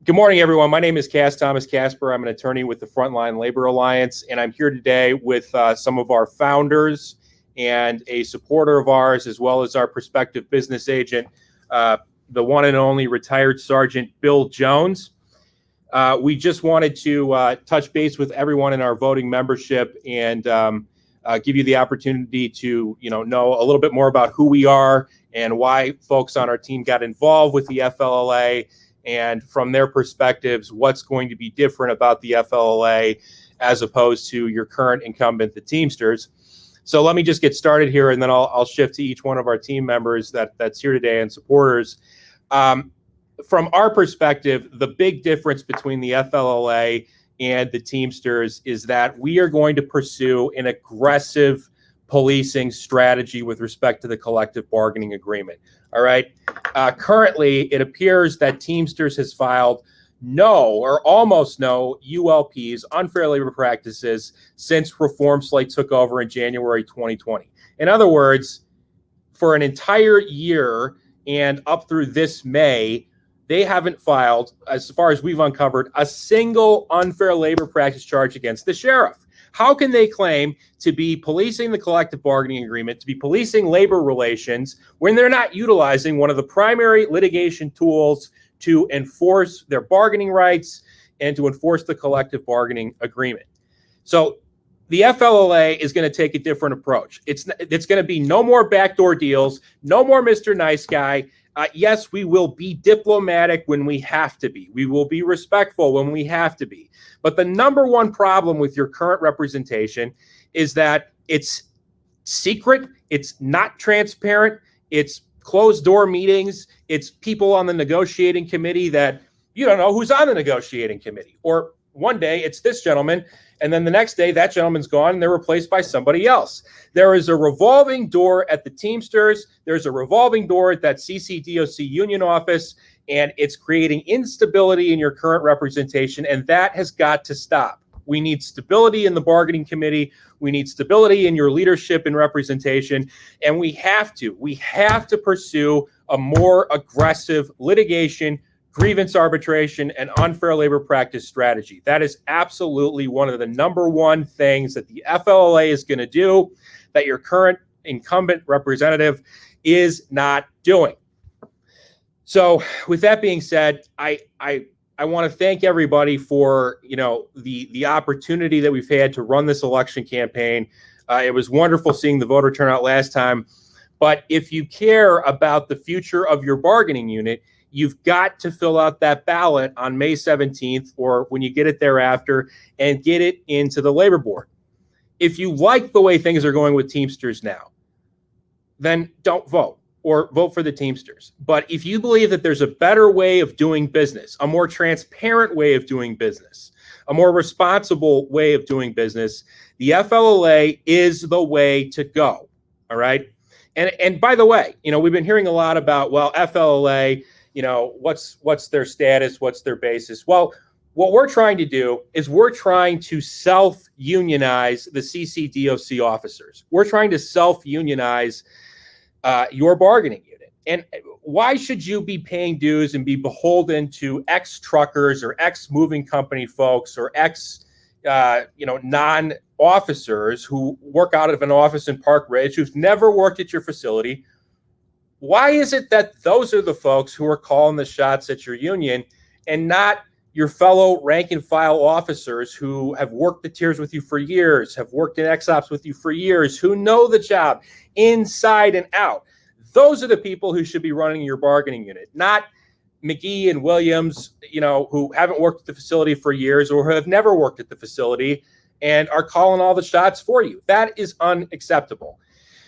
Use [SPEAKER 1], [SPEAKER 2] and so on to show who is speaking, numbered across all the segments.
[SPEAKER 1] Good morning, everyone. My name is Thomas Casper. I'm an attorney with the Frontline Labor Alliance, and I'm here today with some of our founders and a supporter of ours, as well as our prospective business agent, the one and only retired Sergeant Bill Jones. We just wanted to touch base with everyone in our voting membership and give you the opportunity to know a little bit more about who we are and why folks on our team got involved with the FLLA, and from their perspectives, what's going to be different about the FLLA as opposed to your current incumbent, the Teamsters. So let me just get started here, and then I'll shift to each one of our team members that's here today and supporters. From our perspective, the big difference between the FLLA and the Teamsters is that we are going to pursue an aggressive policing strategy with respect to the collective bargaining agreement. All right. Currently, it appears that Teamsters has filed no or almost no ULPs, unfair labor practices, since Reform Slate took over in January 2020. In other words, for an entire year and up through this May, they haven't filed, as far as we've uncovered, a single unfair labor practice charge against the sheriff. How can they claim to be policing the collective bargaining agreement, to be policing labor relations, when they're not utilizing one of the primary litigation tools to enforce their bargaining rights and to enforce the collective bargaining agreement? So the FLLA is going to take a different approach. It's going to be no more backdoor deals, no more Mr. Nice Guy. Yes, we will be diplomatic when we have to be. We will be respectful when we have to be. But the number one problem with your current representation is that it's secret, it's not transparent, it's closed door meetings, it's people on the negotiating committee that you don't know who's on the negotiating committee. Or one day it's this gentleman, and then the next day that gentleman's gone and they're replaced by somebody else. There is a revolving door at the Teamsters. There's a revolving door at that CCDOC union office, and it's creating instability in your current representation, and that has got to stop. We need stability in the bargaining committee. We need stability in your leadership and representation, and we have to pursue a more aggressive litigation, grievance arbitration, and unfair labor practice strategy. That is absolutely one of the number one things that the FLLA is going to do that your current incumbent representative is not doing. So with that being said, I want to thank everybody for the opportunity that we've had to run this election campaign. It was wonderful seeing the voter turnout last time. But if you care about the future of your bargaining unit, you've got to fill out that ballot on May 17th or when you get it thereafter and get it into the labor board. If you like the way things are going with Teamsters now, then don't vote or vote for the Teamsters. But if you believe that there's a better way of doing business, a more transparent way of doing business, a more responsible way of doing business, the FLLA is the way to go. All right. And by the way, we've been hearing a lot about, well, FLLA, what's their status? What's their basis? Well, what we're trying to do is we're trying to self-unionize the CCDOC officers. We're trying to self-unionize your bargaining unit. And why should you be paying dues and be beholden to ex-truckers or ex-moving company folks or non-officers who work out of an office in Park Ridge who've never worked at your facility? Why is it that those are the folks who are calling the shots at your union and not your fellow rank and file officers who have worked the tiers with you for years, have worked in X-Ops with you for years, who know the job inside and out? Those are the people who should be running your bargaining unit, not McGee and Williams, who haven't worked at the facility for years or who have never worked at the facility and are calling all the shots for you. That is unacceptable.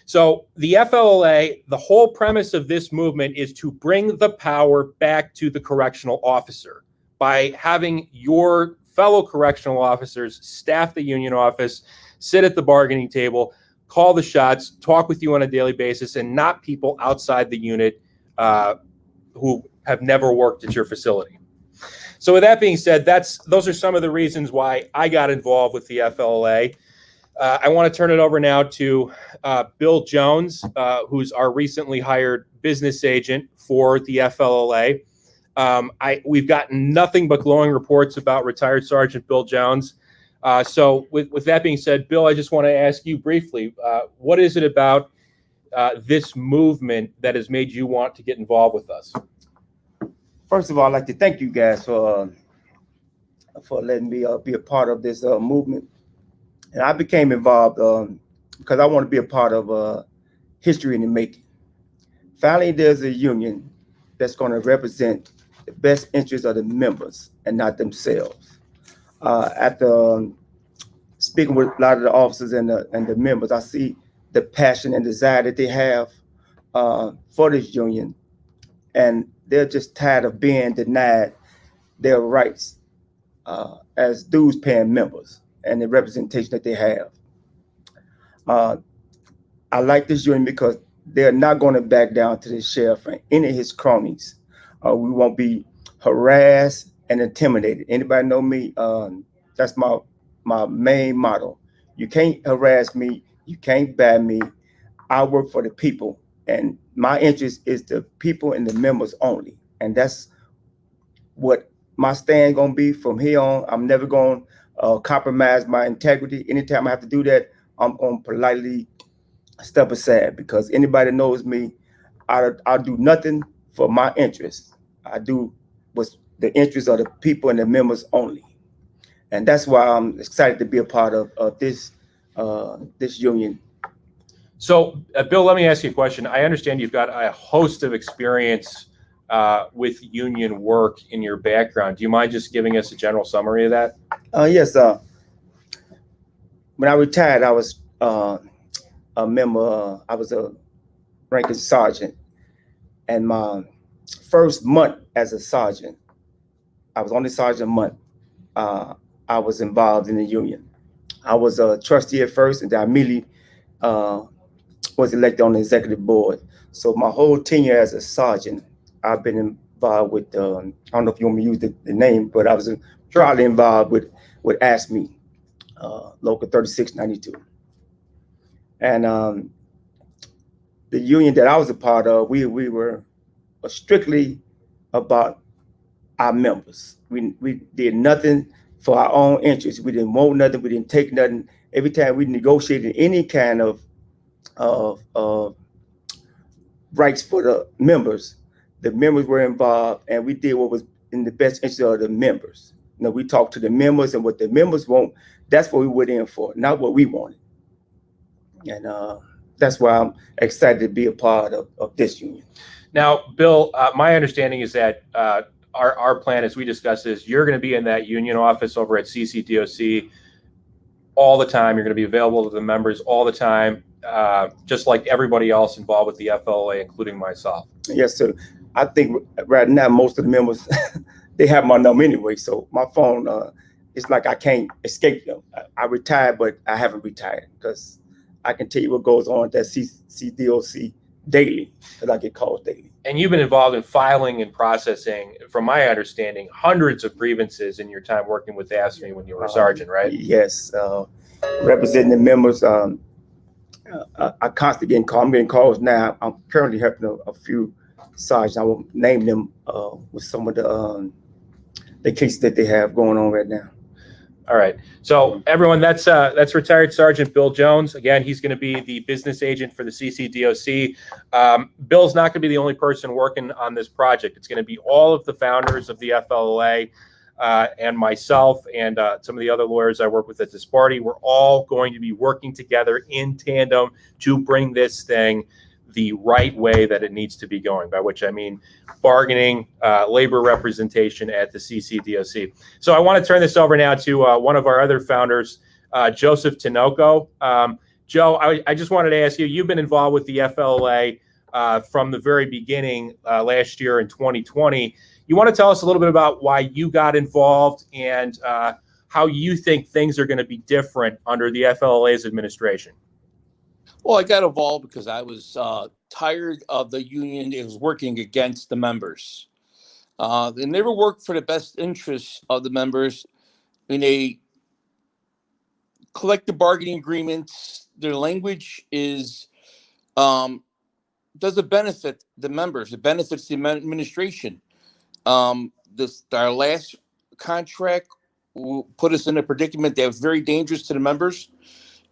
[SPEAKER 1] So the FLLA, the whole premise of this movement is to bring the power back to the correctional officer by having your fellow correctional officers staff the union office, sit at the bargaining table, call the shots, talk with you on a daily basis, and not people outside the unit who have never worked at your facility. So with that being said, those are some of the reasons why I got involved with the FLLA. I want to turn it over now to Bill Jones, who's our recently hired business agent for the FLLA. We've gotten nothing but glowing reports about retired Sergeant Bill Jones. So with that being said, Bill, I just want to ask you briefly, what is it about this movement that has made you want to get involved with us?
[SPEAKER 2] First of all, I'd like to thank you guys for letting me be a part of this movement. And I became involved because I want to be a part of history in the making. Finally, there's a union that's going to represent the best interests of the members and not themselves. After speaking with a lot of the officers and the members, I see the passion and desire that they have for this union, and they're just tired of being denied their rights as dues-paying members and the representation that they have. I like this union because they're not going to back down to the sheriff and any of his cronies. We won't be harassed and intimidated. Anybody know me? That's my main motto. You can't harass me. You can't bat me. I work for the people, and my interest is the people and the members only. And that's what my stand gonna be from here on. I'm never gonna compromise my integrity. Anytime I have to do that, I'm gonna politely step aside, because anybody that knows me, I'll do nothing for my interests. I do what's the interest of the people and the members only. And that's why I'm excited to be a part of this union.
[SPEAKER 1] So, Bill, let me ask you a question. I understand you've got a host of experience with union work in your background. Do you mind just giving us a general summary of that?
[SPEAKER 2] Yes. When I retired, I was a member. I was a ranking sergeant, and my first month as a sergeant, I was only sergeant a month. I was involved in the union. I was a trustee at first, and then I immediately was elected on the executive board. So my whole tenure as a sergeant, I've been involved with, I don't know if you want me to use the name, but I was proudly involved with ASME, Local 3692. And the union that I was a part of, we were strictly about our members. We did nothing for our own interests. We didn't want nothing. We didn't take nothing. Every time we negotiated any kind of rights for the members were involved, and we did what was in the best interest of the members. You know, we talked to the members, and what the members want, that's what we went in for, not what we wanted. And that's why I'm excited to be a part of this union.
[SPEAKER 1] Now, Bill, my understanding is that our plan, as we discussed, is you're going to be in that union office over at CCDOC all the time. You're going to be available to the members all the time, just like everybody else involved with the FLA, including myself.
[SPEAKER 2] Yes, sir. I think right now most of the members, they have my number anyway. So my phone, it's like I can't escape them. I retired, but I haven't retired, because I can tell you what goes on at that CCDOC daily, because I get calls daily.
[SPEAKER 1] And you've been involved in filing and processing, from my understanding, hundreds of grievances in your time working with ASME when you were a sergeant, right?
[SPEAKER 2] Yes, representing the members. I constantly getting calls. I'm getting calls now. I'm currently helping a few sergeants. I won't name them with some of the cases that they have going on right now.
[SPEAKER 1] All right. So everyone, that's retired Sergeant Bill Jones. Again, he's going to be the business agent for the CCDOC. Bill's not going to be the only person working on this project. It's going to be all of the founders of the FLA and myself and some of the other lawyers I work with at this party. We're all going to be working together in tandem to bring this thing the right way that it needs to be going, by which I mean bargaining, labor representation at the CCDOC. So I want to turn this over now to one of our other founders, Joseph Tenoco. Joe, I just wanted to ask you, you've been involved with the FLA from the very beginning last year in 2020. You want to tell us a little bit about why you got involved and how you think things are going to be different under the FLA's administration?
[SPEAKER 3] Well, I got involved because I was tired of the union. It was working against the members. They never worked for the best interests of the members. In a collective bargaining agreements, their language is doesn't benefit the members. It benefits the administration. Our last contract put us in a predicament that was very dangerous to the members.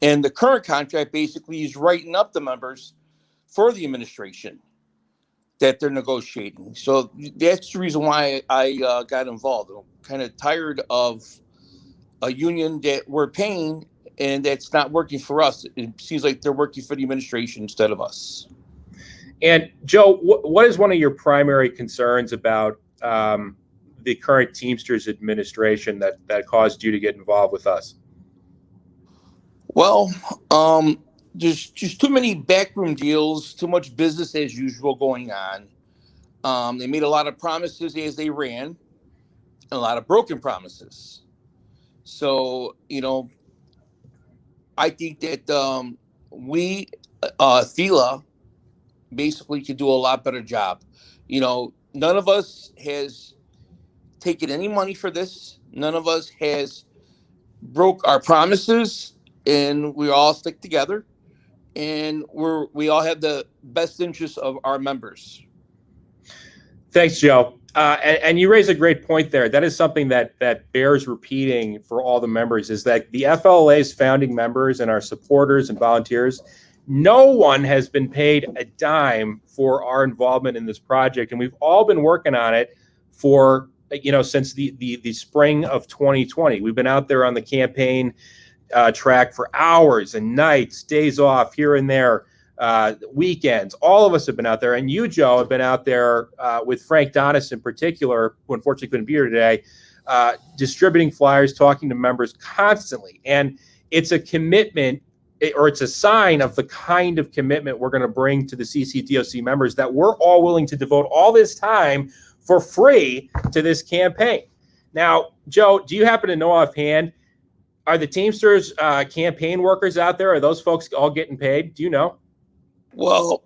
[SPEAKER 3] And the current contract basically is writing up the members for the administration that they're negotiating. So that's the reason why I got involved. I'm kind of tired of a union that we're paying and that's not working for us. It seems like they're working for the administration instead of us.
[SPEAKER 1] And Joe, what is one of your primary concerns about the current Teamsters administration that caused you to get involved with us?
[SPEAKER 3] Well, there's just too many backroom deals, too much business as usual going on. They made a lot of promises as they ran, and a lot of broken promises. So, I think that we, FILA, basically could do a lot better job. None of us has taken any money for this. None of us has broke our promises, and we all stick together, and we all have the best interests of our members.
[SPEAKER 1] Thanks, Joe. And you raise a great point there. That is something that bears repeating for all the members, is that the FLA's founding members and our supporters and volunteers, no one has been paid a dime for our involvement in this project. And we've all been working on it for, since the spring of 2020. We've been out there on the campaign track for hours and nights, days off here and there, weekends. All of us have been out there, and you, Joe, have been out there with Frank Donis in particular, who unfortunately couldn't be here today, distributing flyers, talking to members constantly. And it's a commitment, or it's a sign of the kind of commitment we're going to bring to the CCDOC members, that we're all willing to devote all this time for free to this campaign. Now, Joe, do you happen to know offhand, are the Teamsters campaign workers out there? Are those folks all getting paid? Do you know?
[SPEAKER 3] Well,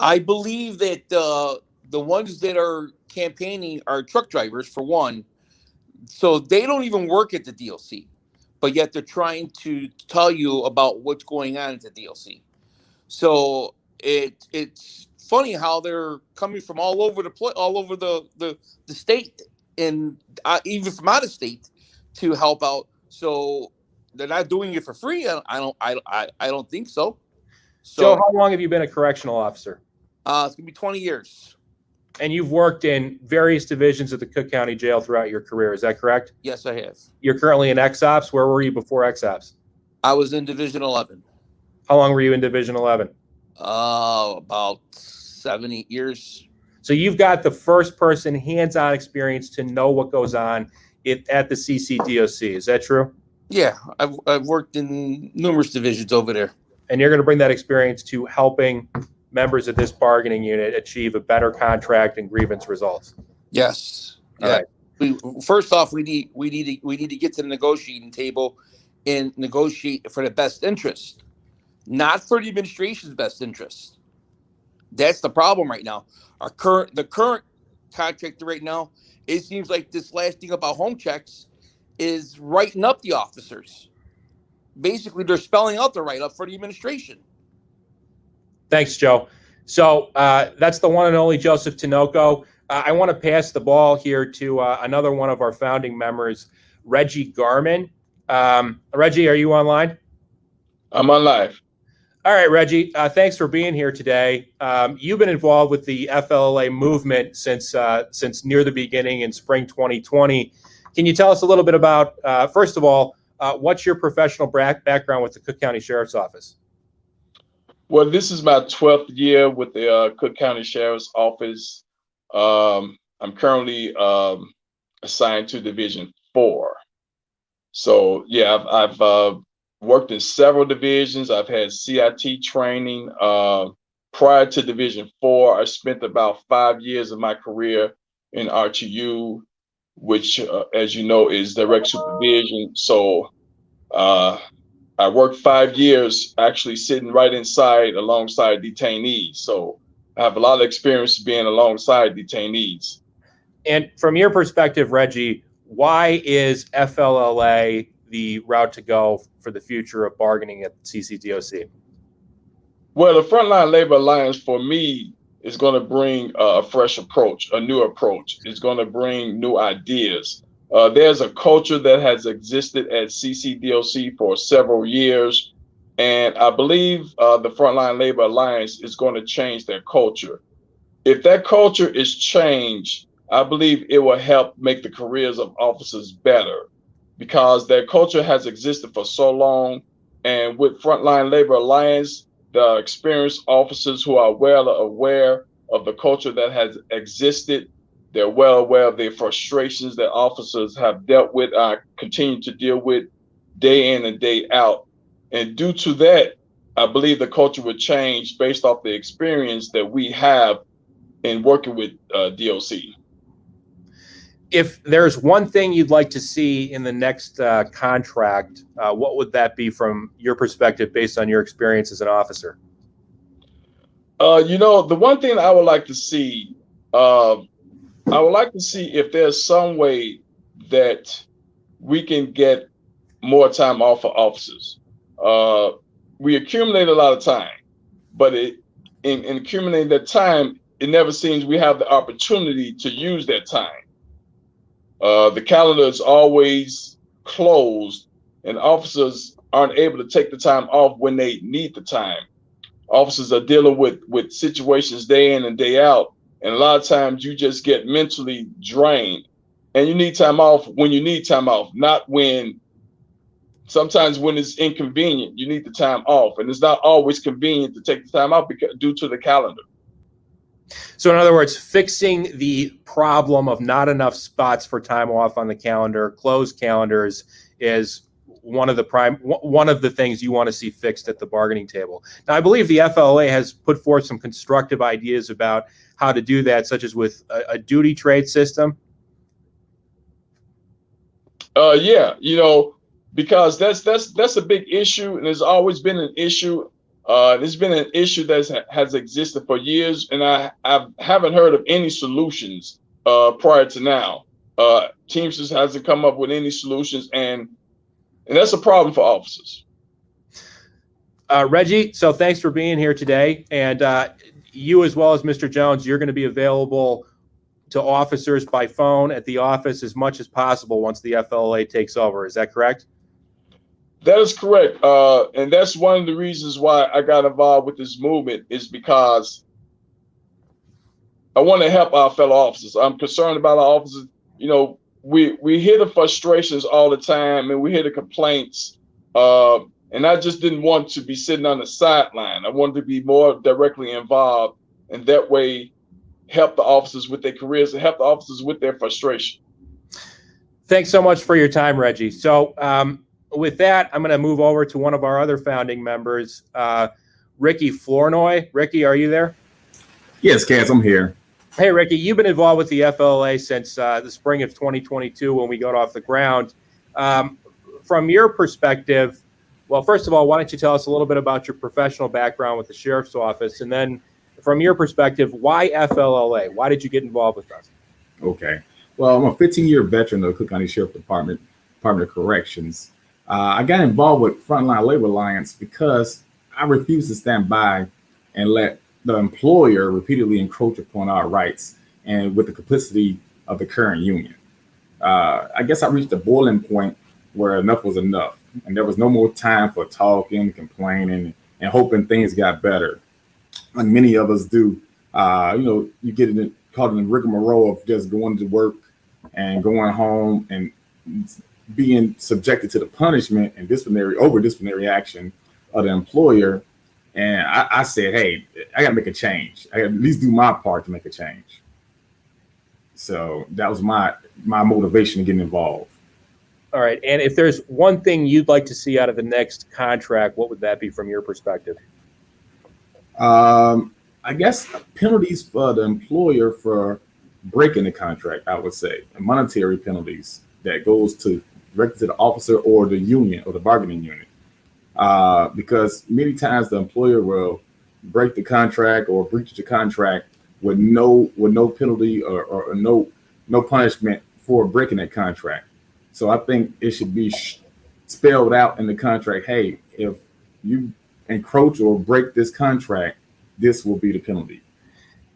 [SPEAKER 3] I believe that the ones that are campaigning are truck drivers, for one. So they don't even work at the DLC, but yet they're trying to tell you about what's going on at the DLC. So it's funny how they're coming from all over the state, and even from out of state, to help out. So they're not doing it for free. I don't think so. So,
[SPEAKER 1] Joe, how long have you been a correctional officer?
[SPEAKER 3] It's gonna be 20 years.
[SPEAKER 1] And you've worked in various divisions of the Cook County Jail throughout your career. Is that correct?
[SPEAKER 3] Yes, I have.
[SPEAKER 1] You're currently in XOps. Where were you before XOps?
[SPEAKER 3] I was in Division 11.
[SPEAKER 1] How long were you in Division 11?
[SPEAKER 3] About 7-8 years.
[SPEAKER 1] So you've got the first person hands-on experience to know what goes on at the CCDOC. Is that true?
[SPEAKER 3] Yeah, I've worked in numerous divisions over there.
[SPEAKER 1] And you're going to bring that experience to helping members of this bargaining unit achieve a better contract and grievance results.
[SPEAKER 3] Yes.
[SPEAKER 1] All
[SPEAKER 3] yeah.
[SPEAKER 1] right.
[SPEAKER 3] First off, we need to get to the negotiating table and negotiate for the best interest, not for the administration's best interest. That's the problem right now. The current contractor right now, it seems like this last thing about home checks is writing up the officers. Basically, they're spelling out the write-up for the administration.
[SPEAKER 1] Thanks, Joe. So that's the one and only Joseph Tenoco. I want to pass the ball here to another one of our founding members, Reggie Garman. Reggie, are you online?
[SPEAKER 4] I'm on live.
[SPEAKER 1] All right, Reggie, thanks for being here today. You've been involved with the FLLA movement since near the beginning in spring 2020. Can you tell us a little bit about, first of all, what's your professional background with the Cook County Sheriff's Office?
[SPEAKER 4] Well, this is my 12th year with the Cook County Sheriff's Office. I'm currently assigned to Division 4. So, yeah, I've worked in several divisions. I've had CIT training. Prior to Division 4, I spent about 5 years of my career in RTU, which, as you know, is direct supervision. So I worked 5 years actually sitting right inside alongside detainees. So I have a lot of experience being alongside detainees.
[SPEAKER 1] And from your perspective, Reggie, why is FLLA the route to go for the future of bargaining at CCDOC?
[SPEAKER 4] Well, the Frontline Labor Alliance, for me, is going to bring a fresh approach, a new approach. It's going to bring new ideas. There's a culture that has existed at CCDOC for several years, and I believe the Frontline Labor Alliance is going to change their culture. If that culture is changed, I believe it will help make the careers of officers better, because their culture has existed for so long. And with Frontline Labor Alliance, the experienced officers who are well aware of the culture that has existed, they're well aware of the frustrations that officers have dealt with, continue to deal with day in and day out. And due to that, I believe the culture would change based off the experience that we have in working with DOC.
[SPEAKER 1] If there's one thing you'd like to see in the next contract, what would that be from your perspective, based on your experience as an officer?
[SPEAKER 4] The one thing I would like to see, if there's some way that we can get more time off for officers. We accumulate a lot of time, but in accumulating that time, it never seems we have the opportunity to use that time. The calendar is always closed, and officers aren't able to take the time off when they need the time. Officers are dealing with situations day in and day out, and a lot of times you just get mentally drained, and you need time off when you need time off, not sometimes when it's inconvenient. You need the time off, and it's not always convenient to take the time off due to the calendar.
[SPEAKER 1] So in other words, fixing the problem of not enough spots for time off on the calendar, closed calendars, is one of the things you want to see fixed at the bargaining table. Now, I believe the FLA has put forth some constructive ideas about how to do that, such as with a duty trade system.
[SPEAKER 4] Yeah, because that's a big issue, and there's always been an issue. It's been an issue that has existed for years, and I haven't heard of any solutions prior to now. Teamsters hasn't come up with any solutions, and that's a problem for officers.
[SPEAKER 1] Reggie, so thanks for being here today, and you, as well as Mr. Jones, you're going to be available to officers by phone at the office as much as possible once the FLA takes over. Is that correct?
[SPEAKER 4] That is correct. And that's one of the reasons why I got involved with this movement, is because I want to help our fellow officers. I'm concerned about our officers. We hear the frustrations all the time, and we hear the complaints. And I just didn't want to be sitting on the sideline. I wanted to be more directly involved, and that way help the officers with their careers and help the officers with their frustration.
[SPEAKER 1] Thanks so much for your time, Reggie. So with that, I'm going to move over to one of our other founding members, Ricky Flournoy. Ricky, are you there?
[SPEAKER 5] Yes, Cass, I'm here.
[SPEAKER 1] Hey, Ricky, you've been involved with the FLA since the spring of 2022 when we got off the ground. From your perspective, well, first of all, why don't you tell us a little bit about your professional background with the Sheriff's Office, and then from your perspective, why FLLA? Why did you get involved with us?
[SPEAKER 5] Okay. Well, I'm a 15-year veteran of the Cook County Sheriff Department of Corrections. I got involved with Frontline Labor Alliance because I refuse to stand by and let the employer repeatedly encroach upon our rights, and with the complicity of the current union. I guess I reached a boiling point where enough was enough, and there was no more time for talking, complaining, and hoping things got better, like many of us do. You get caught in the rigmarole of just going to work and going home and being subjected to the punishment and disciplinary action of the employer. And I said, hey, I got to make a change. I got to at least do my part to make a change. So that was my motivation to get involved.
[SPEAKER 1] All right. And if there's one thing you'd like to see out of the next contract, what would that be from your perspective?
[SPEAKER 5] I guess penalties for the employer for breaking the contract, I would say, and monetary penalties that goes directly to the officer or the union or the bargaining unit. Because many times the employer will break the contract or breach the contract with no penalty or no punishment for breaking that contract. So I think it should be spelled out in the contract. Hey, if you encroach or break this contract, this will be the penalty.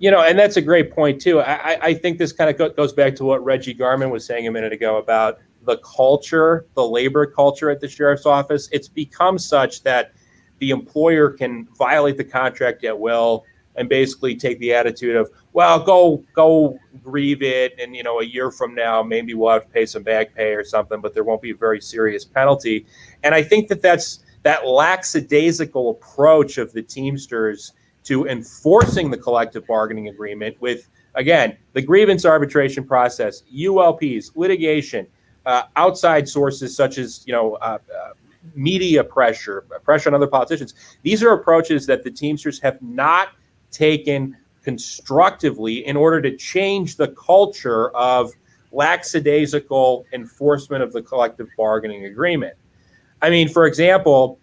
[SPEAKER 1] And that's a great point too. I think this kind of goes back to what Reggie Garman was saying a minute ago about the culture, the labor culture at the sheriff's office. It's become such that the employer can violate the contract at will and basically take the attitude of, well, go grieve it, and a year from now maybe we'll have to pay some back pay or something, but there won't be a very serious penalty. And I think that's that lackadaisical approach of the Teamsters to enforcing the collective bargaining agreement with, again, the grievance arbitration process, ULPs, litigation, outside sources such as media pressure on other politicians. These are approaches that the Teamsters have not taken constructively in order to change the culture of lackadaisical enforcement of the collective bargaining agreement. I mean, for example,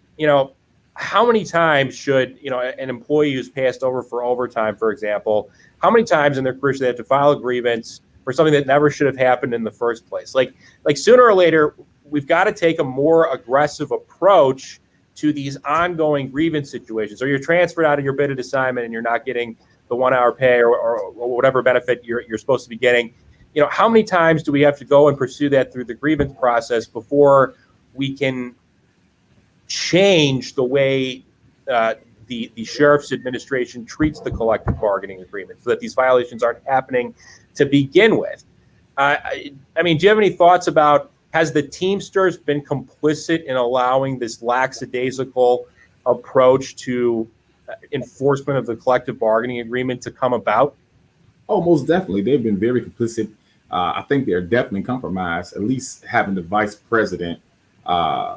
[SPEAKER 1] how many times should an employee who's passed over for overtime, for example, how many times in their career should they have to file a grievance for something that never should have happened in the first place? Like sooner or later, we've got to take a more aggressive approach to these ongoing grievance situations. Or you're transferred out of your bid assignment and you're not getting the 1 hour pay or whatever benefit you're supposed to be getting. How many times do we have to go and pursue that through the grievance process before we can change the way the sheriff's administration treats the collective bargaining agreement so that these violations aren't happening to begin with? I mean, do you have any thoughts about, has the Teamsters been complicit in allowing this lackadaisical approach to enforcement of the collective bargaining agreement to come about?
[SPEAKER 5] Oh, most definitely. They've been very complicit. I think they're definitely compromised, at least having the vice president,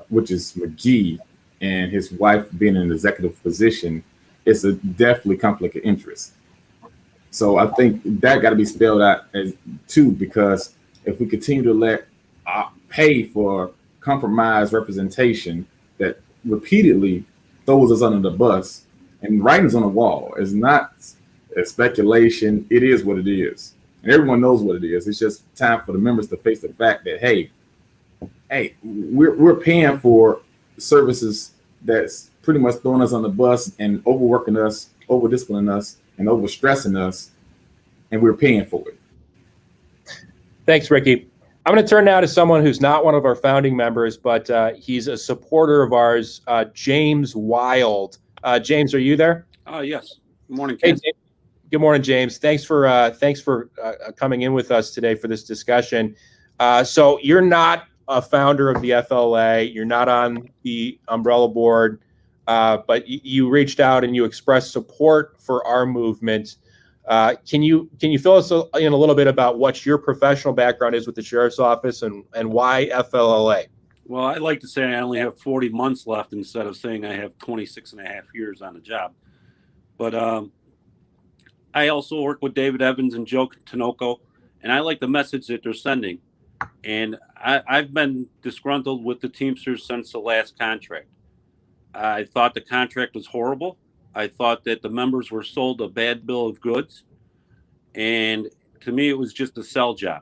[SPEAKER 5] which is McGee, and his wife being in an executive position. It's a definitely conflict of interest. So I think that got to be spelled out as too, because if we continue to let pay for compromised representation that repeatedly throws us under the bus, and writing's on the wall. It's not a speculation. It is what it is. And everyone knows what it is. It's just time for the members to face the fact that, hey, we're paying for services that's pretty much throwing us on the bus and overworking us, over-disciplining us, and overstressing us, and we're paying for it.
[SPEAKER 1] Thanks, Ricky. I'm going to turn now to someone who's not one of our founding members, but he's a supporter of ours, James Wilde. James, are you there?
[SPEAKER 6] Yes. Good morning, Ken.
[SPEAKER 1] Hey, good morning, James. Thanks for coming in with us today for this discussion. So you're not a founder of the FLA. You're not on the umbrella board, but you reached out and you expressed support for our movement. Can you fill us in a little bit about what your professional background is with the Sheriff's Office and why FLLA?
[SPEAKER 6] Well, I like to say I only have 40 months left instead of saying I have 26 and a half years on the job. But I also work with David Evans and Joe Tenoco, and I like the message that they're sending. And I've been disgruntled with the Teamsters since the last contract. I thought the contract was horrible. I thought that the members were sold a bad bill of goods. And to me, it was just a sell job.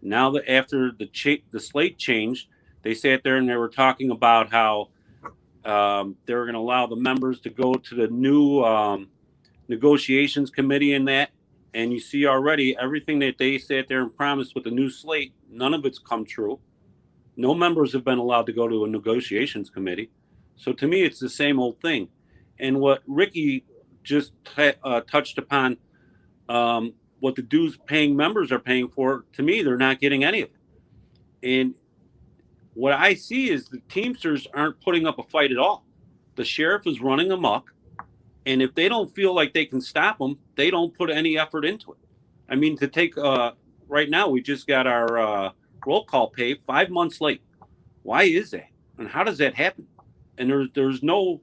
[SPEAKER 6] Now that after the slate changed, they sat there and they were talking about how they were going to allow the members to go to the new negotiations committee and that. And you see already everything that they sat there and promised with the new slate, none of it's come true. No members have been allowed to go to a negotiations committee. So to me, it's the same old thing. And what Ricky just touched upon, what the dues paying members are paying for, to me, they're not getting any of it. And what I see is the Teamsters aren't putting up a fight at all. The sheriff is running amok. And if they don't feel like they can stop them, they don't put any effort into it. I mean, to take right now, we just got our roll call pay 5 months late. Why is that? And how does that happen? And there's no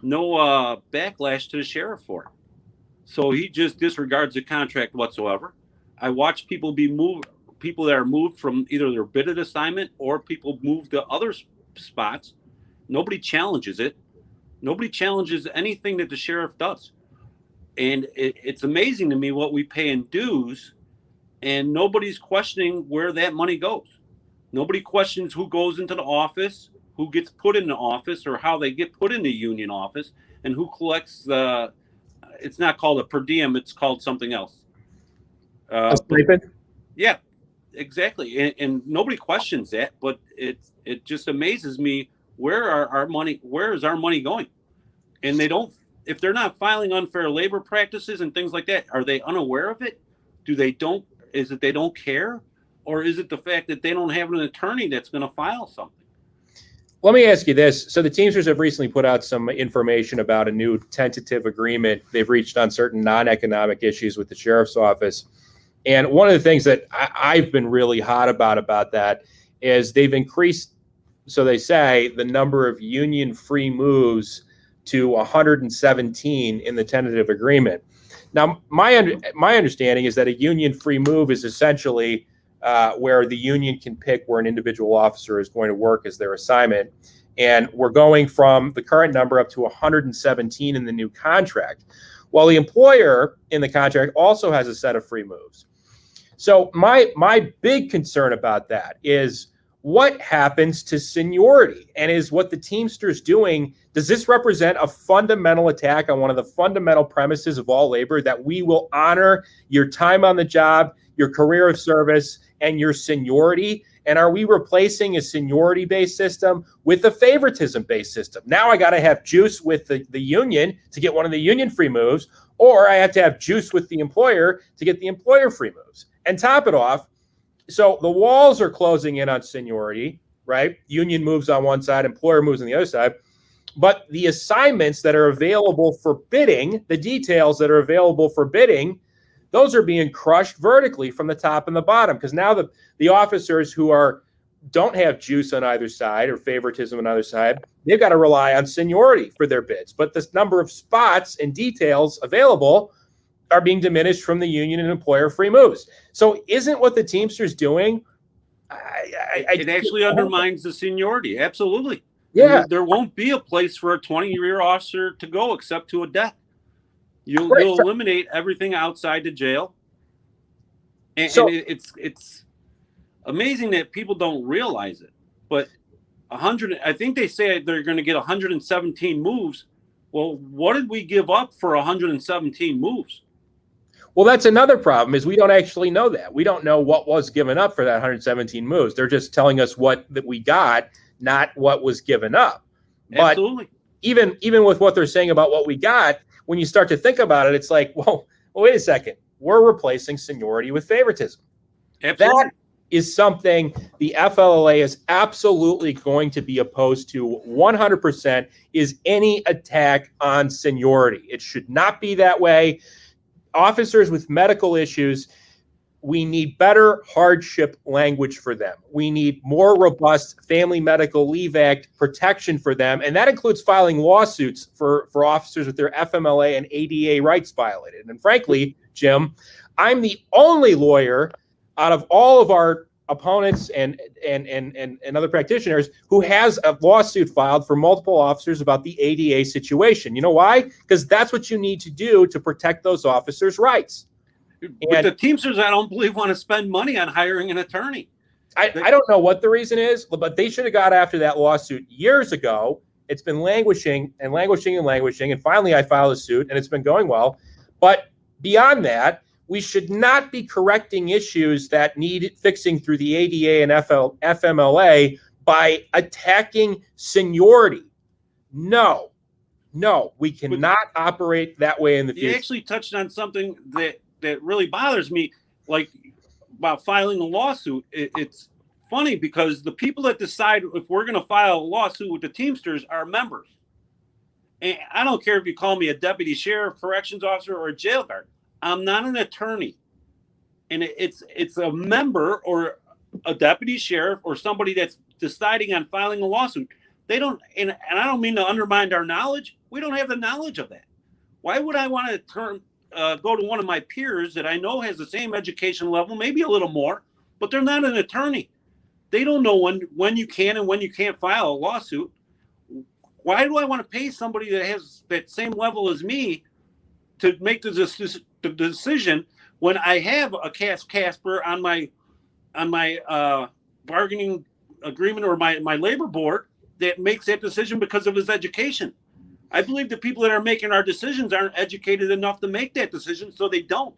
[SPEAKER 6] backlash to the sheriff for it. So he just disregards the contract whatsoever. I watch people people that are moved from either their bid assignment or people moved to other spots. Nobody challenges it. Nobody challenges anything that the sheriff does. And it's amazing to me what we pay in dues, and nobody's questioning where that money goes. Nobody questions who goes into the office, who gets put in the office, or how they get put in the union office, and who collects it's not called a per diem, it's called something else.
[SPEAKER 1] A stipend?
[SPEAKER 6] Yeah, exactly. And nobody questions that, but it just amazes me, where is our money going? And they don't, if they're not filing unfair labor practices and things like that, are they unaware of it? Is it they don't care? Or is it the fact that they don't have an attorney that's going to file something?
[SPEAKER 1] Let me ask you this. So the Teamsters have recently put out some information about a new tentative agreement they've reached on certain non-economic issues with the sheriff's office. And one of the things that I've been really hot about that is they've increased, so they say, the number of union-free moves to 117 in the tentative agreement. Now, my understanding is that a union-free move is essentially where the union can pick where an individual officer is going to work as their assignment. And we're going from the current number up to 117 in the new contract, while the employer in the contract also has a set of free moves. So my big concern about that is what happens to seniority, and is what the Teamsters doing, does this represent a fundamental attack on one of the fundamental premises of all labor, that we will honor your time on the job, your career of service, and your seniority? And are we replacing a seniority-based system with a favoritism-based system? Now I got to have juice with the union to get one of the union-free moves, or I have to have juice with the employer to get the employer-free moves. And top it off, so the walls are closing in on seniority, right? Union moves on one side, employer moves on the other side. But the assignments that are available for bidding, the details that are available for bidding, those are being crushed vertically from the top and the bottom, because now the officers who don't have juice on either side or favoritism on either side, they've got to rely on seniority for their bids. But the number of spots and details available are being diminished from the union and employer free moves. So isn't what the Teamsters doing?
[SPEAKER 6] It actually undermines the seniority. Absolutely.
[SPEAKER 1] Yeah.
[SPEAKER 6] There won't be a place for a 20-year officer to go except to a death. You'll eliminate everything outside the jail. And it's amazing that people don't realize it. But I think they say they're going to get 117 moves. Well, what did we give up for 117 moves?
[SPEAKER 1] Well, that's another problem, is we don't actually know that. We don't know what was given up for that 117 moves. They're just telling us that we got, not what was given up. But
[SPEAKER 6] absolutely.
[SPEAKER 1] Even with what they're saying about what we got, when you start to think about it, it's like, well, wait a second. We're replacing seniority with favoritism.
[SPEAKER 6] Absolutely.
[SPEAKER 1] That is something the FLLA is absolutely going to be opposed to 100%, is any attack on seniority. It should not be that way. Officers with medical issues, we need better hardship language for them. We need more robust Family Medical Leave Act protection for them. And that includes filing lawsuits for officers with their FMLA and ADA rights violated. And frankly, Jim, I'm the only lawyer out of all of our opponents and other practitioners who has a lawsuit filed for multiple officers about the ADA situation. You know why? Because that's what you need to do to protect those officers' rights.
[SPEAKER 6] But the Teamsters, I don't believe, want to spend money on hiring an attorney.
[SPEAKER 1] I don't know what the reason is, but they should have got after that lawsuit years ago. It's been languishing. And finally I filed a suit, and it's been going well. But beyond that, we should not be correcting issues that need fixing through the ADA and FMLA by attacking seniority. No, we cannot operate that way in the future.
[SPEAKER 6] You actually touched on something that really bothers me, like about filing a lawsuit. It's funny because the people that decide if we're going to file a lawsuit with the Teamsters are members. And I don't care if you call me a deputy sheriff, corrections officer, or a jail guard. I'm not an attorney. And it's a member or a deputy sheriff or somebody that's deciding on filing a lawsuit. They don't, and I don't mean to undermine our knowledge. We don't have the knowledge of that. Why would I want to go to one of my peers that I know has the same education level, maybe a little more, but they're not an attorney? They don't know when you can and when you can't file a lawsuit. Why do I want to pay somebody that has that same level as me to make the decision when I have a Casper on my bargaining agreement or my labor board that makes that decision because of his education? I believe the people that are making our decisions aren't educated enough to make that decision, so they don't.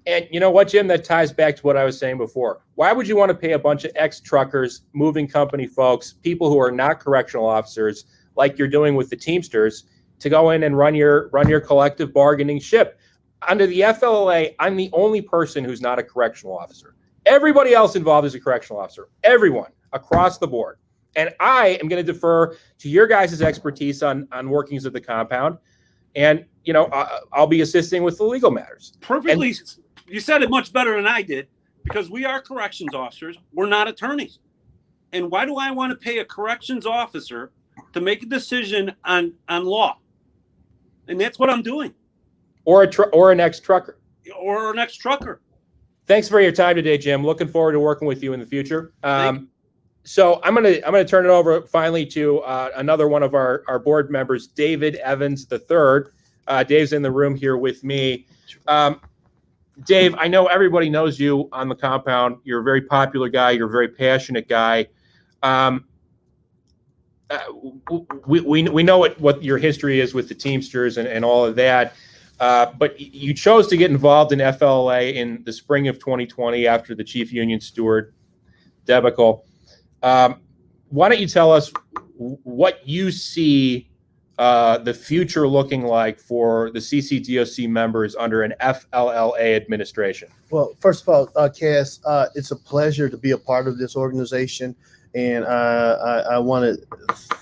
[SPEAKER 1] And you know what, Jim? That ties back to what I was saying before. Why would you want to pay a bunch of ex-truckers, moving company folks, people who are not correctional officers, like you're doing with the Teamsters, to go in and run your collective bargaining ship? Under the FLLA, I'm the only person who's not a correctional officer. Everybody else involved is a correctional officer. Everyone across the board. And I am going to defer to your guys' expertise on workings of the compound. And, you know, I'll be assisting with the legal matters.
[SPEAKER 6] Perfectly. You said it much better than I did, because we are corrections officers. We're not attorneys. And why do I want to pay a corrections officer to make a decision on law? And that's what I'm doing.
[SPEAKER 1] Or an ex-trucker.
[SPEAKER 6] Or an ex-trucker.
[SPEAKER 1] Thanks for your time today, Jim. Looking forward to working with you in the future. So I'm gonna turn it over finally to another one of our board members, David Evans III. Dave's in the room here with me. Dave, I know everybody knows you on the compound. You're a very popular guy. You're a very passionate guy. We know what your history is with the Teamsters and all of that. But you chose to get involved in FLLA in the spring of 2020 after the chief union steward debacle. Why don't you tell us what you see the future looking like for the CCDOC members under an FLLA administration?
[SPEAKER 7] Well, first of all, Cass, it's a pleasure to be a part of this organization. And I want to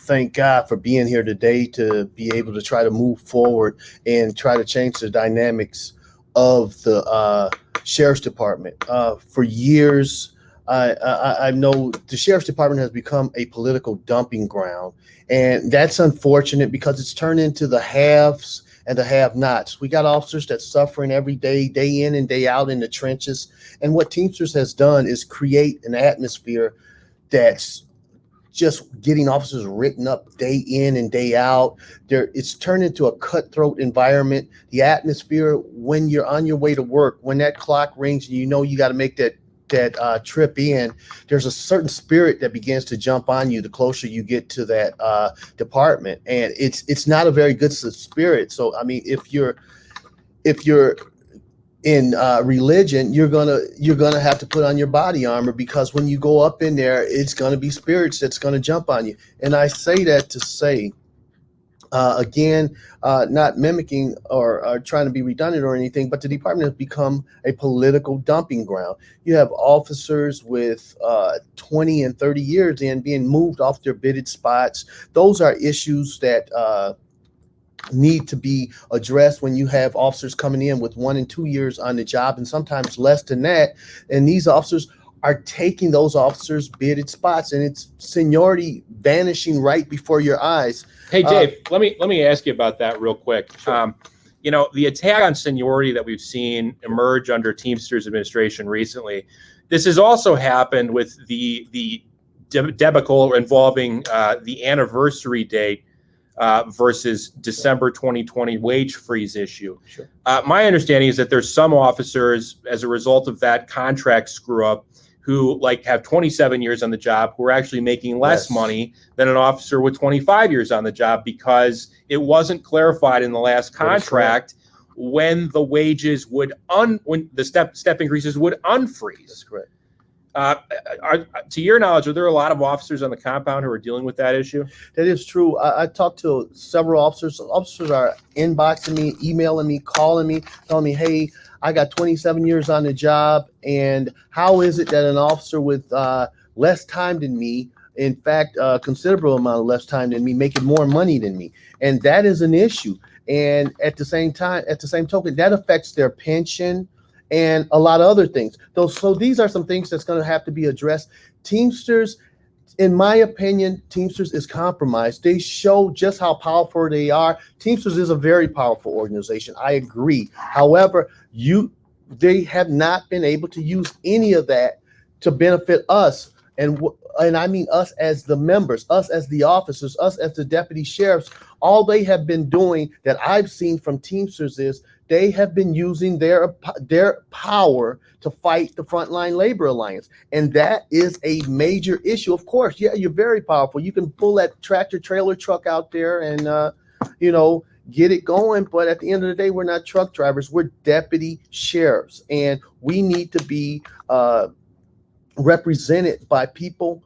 [SPEAKER 7] thank God for being here today to be able to try to move forward and try to change the dynamics of the Sheriff's Department. For years, I know the Sheriff's Department has become a political dumping ground. And that's unfortunate because it's turned into the haves and the have-nots. We got officers that's suffering every day, day in and day out in the trenches. And what Teamsters has done is create an atmosphere that's just getting officers written up day in and day out. It's turned into a cutthroat environment. The atmosphere when you're on your way to work, when that clock rings and you know you got to make that trip in, there's a certain spirit that begins to jump on you the closer you get to that department, and it's not a very good spirit. So I mean, if you're in religion, you're gonna have to put on your body armor, because when you go up in there, it's gonna be spirits that's gonna jump on you. And I say that to say, again, not mimicking or trying to be redundant or anything, but the department has become a political dumping ground. You have officers with 20 and 30 years in being moved off their bidded spots. Those are issues that need to be addressed when you have officers coming in with 1 and 2 years on the job and sometimes less than that. And these officers are taking those officers' bidded spots, and it's seniority vanishing right before your eyes.
[SPEAKER 1] Hey, Dave, let me ask you about that real quick.
[SPEAKER 7] Sure.
[SPEAKER 1] You know, the attack on seniority that we've seen emerge under Teamsters administration recently, this has also happened with the debacle involving the anniversary date versus December 2020 wage freeze issue.
[SPEAKER 7] Sure.
[SPEAKER 1] My understanding is that there's some officers, as a result of that contract screw up, who have 27 years on the job, who are actually making less money than an officer with 25 years on the job, because it wasn't clarified in the last contract when the wages would when the step increases would unfreeze. That's
[SPEAKER 7] correct.
[SPEAKER 1] To your knowledge, are there a lot of officers on the compound who are dealing with that issue?
[SPEAKER 7] That is true. I talked to several officers. Officers are inboxing me, emailing me, calling me, telling me, hey, I got 27 years on the job, and how is it that an officer with less time than me, in fact, a considerable amount of less time than me, making more money than me? And that is an issue. And at the same token, that affects their pension and a lot of other things. So these are some things that's going to have to be addressed. Teamsters, in my opinion, Teamsters is compromised. They show just how powerful they are. Teamsters is a very powerful organization. I agree. However, they have not been able to use any of that to benefit us. And I mean us as the members, us as the officers, us as the deputy sheriffs. All they have been doing that I've seen from Teamsters is they have been using their power to fight the Frontline Labor Alliance. And that is a major issue. Of course, yeah, you're very powerful. You can pull that tractor trailer truck out there and get it going. But at the end of the day, we're not truck drivers. We're deputy sheriffs, and we need to be represented by people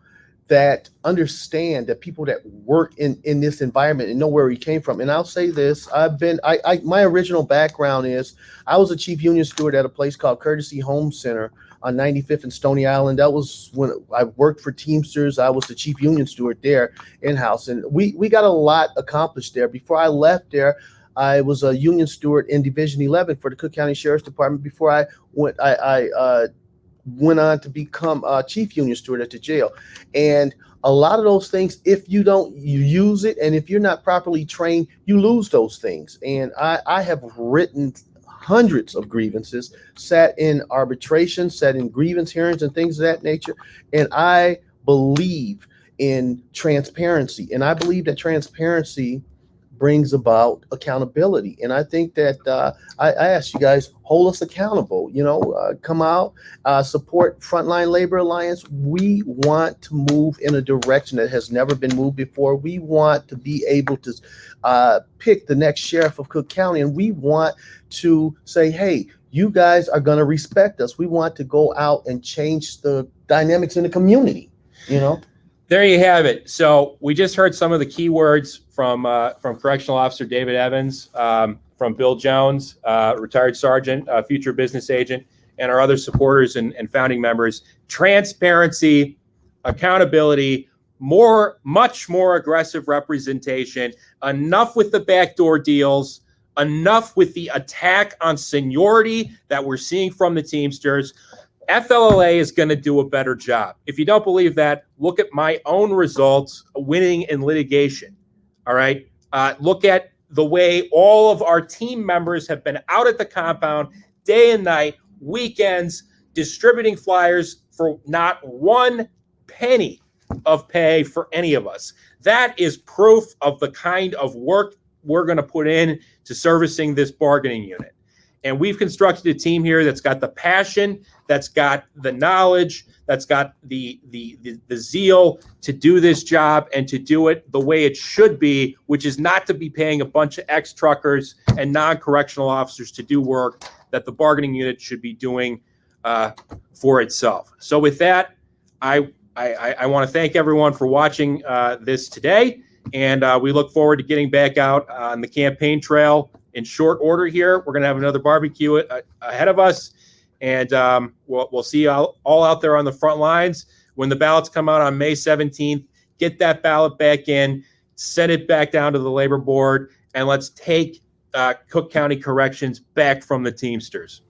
[SPEAKER 7] that understand, that people that work in this environment and know where we came from. And I'll say this, my original background is I was a chief union steward at a place called Courtesy Home Center on 95th and Stony Island. That was when I worked for Teamsters. I was the chief union steward there in-house. And we got a lot accomplished there. Before I left there, I was a union steward in Division 11 for the Cook County Sheriff's Department before I went on to become chief union steward at the jail. And a lot of those things, if you don't use it, and if you're not properly trained, you lose those things. And I have written hundreds of grievances, sat in arbitration, sat in grievance hearings and things of that nature. And I believe in transparency. And I believe that transparency brings about accountability. And I think that I ask you guys, hold us accountable, come out, support Frontline Labor Alliance. We want to move in a direction that has never been moved before. We want to be able to pick the next sheriff of Cook County, and we want to say, hey, you guys are going to respect us. We want to go out and change the dynamics in the community,
[SPEAKER 1] There you have it. So we just heard some of the key words from Correctional Officer David Evans, from Bill Jones, retired sergeant, future business agent, and our other supporters and founding members. Transparency, accountability, much more aggressive representation. Enough with the backdoor deals. Enough with the attack on seniority that we're seeing from the Teamsters. FLLA is going to do a better job. If you don't believe that, look at my own results winning in litigation. All right. Look at the way all of our team members have been out at the compound day and night, weekends, distributing flyers for not one penny of pay for any of us. That is proof of the kind of work we're going to put in to servicing this bargaining unit. And we've constructed a team here that's got the passion, that's got the knowledge, that's got the zeal to do this job and to do it the way it should be, which is not to be paying a bunch of ex-truckers and non-correctional officers to do work that the bargaining unit should be doing for itself. So with that, I want to thank everyone for watching this today, and we look forward to getting back out on the campaign trail in short order here. We're going to have another barbecue ahead of us, and we'll see you all out there on the front lines. When the ballots come out on May 17th, get that ballot back in, send it back down to the labor board, and let's take Cook County Corrections back from the Teamsters.